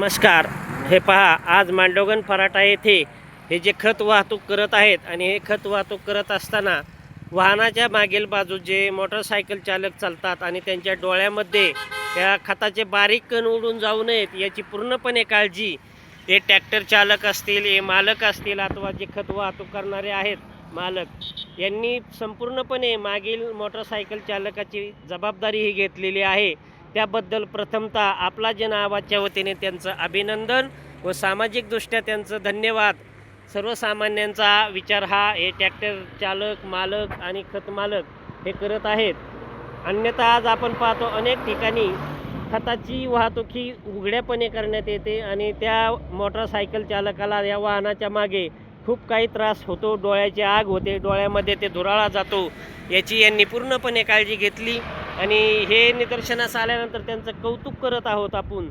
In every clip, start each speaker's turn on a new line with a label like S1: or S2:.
S1: नमस्कार. हे पहा, आज मांडोगण फराटा येथे हे जे खत वाहतूक करत आहेत आणि हे खत वाहतूक करत असताना वाहनाच्या मागील बाजू जे मोटरसायकल चालक चालतात आणि त्यांच्या डोळ्यामध्ये त्या खताचे बारीक कण उडून जाऊ नयेत याची पूर्णपणे काळजी ते ट्रॅक्टर चालक असतील, हे मालक असतील अथवा जे खत वाहतूक करणारे आहेत मालक यांनी संपूर्णपणे मागील मोटरसायकल चालकाची जबाबदारी ही घेतलेली आहे. त्याबद्दल प्रथमतः आपला जन आवाजच्या वतीने त्यांचं अभिनंदन व सामाजिकदृष्ट्या त्यांचं धन्यवाद. सर्वसामान्यांचा विचार हा हे ट्रॅक्टर चालक, मालक आणि खत मालक हे करत आहेत. अन्यथा आज आपण पाहतो अनेक ठिकाणी खताची वाहतूक ही उघड्यापणे करण्यात येते आणि त्या मोटरसायकल चालकाला या वाहनाच्या मागे खूप काही त्रास होतो, डोळ्याची आग होते, डोळ्यामध्ये ते धुराळा जातो. याची यांनी पूर्णपणे काळजी घेतली आणि हे निदर्शनास आल्यानंतर त्यांचं कौतुक करत आहोत आपण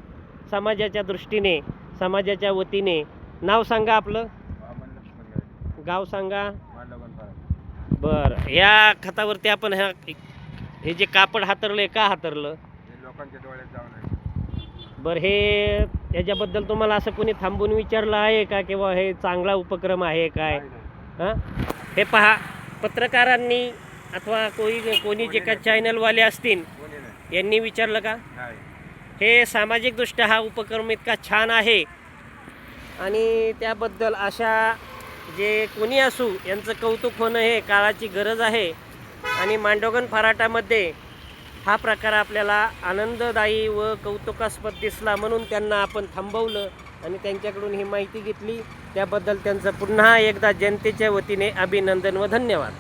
S1: समाजाच्या दृष्टीने, समाजाच्या वतीने. नाव सांगा आपलं, गाव सांगा. बरं, या खतावरती आपण हे जे कापड हातरले का हातरलं?
S2: लोकांच्या डोळ्यात जाऊन.
S1: बरं, हे याच्याबद्दल तुम्हाला असं कोणी थांबून विचारलं आहे का किंवा हे चांगला उपक्रम आहे काय? हां, हे पहा, पत्रकारांनी अथवा कोणी जे का चॅनलवाले असतील यांनी विचारलं का? हे सामाजिकदृष्ट्या हा उपक्रम इतका छान आहे आणि त्याबद्दल अशा जे कोणी असू यांचं कौतुक होणं हे काळाची गरज आहे. आणि मांडोगण फराटामध्ये हा प्रकार आपल्याला आनंददायी व कौतुकास्पद दिसला म्हणून त्यांना आपण थांबवलं आणि त्यांच्याकडून ही माहिती घेतली. त्याबद्दल त्यांचं पुन्हा एकदा जनतेच्या वतीने अभिनंदन व धन्यवाद.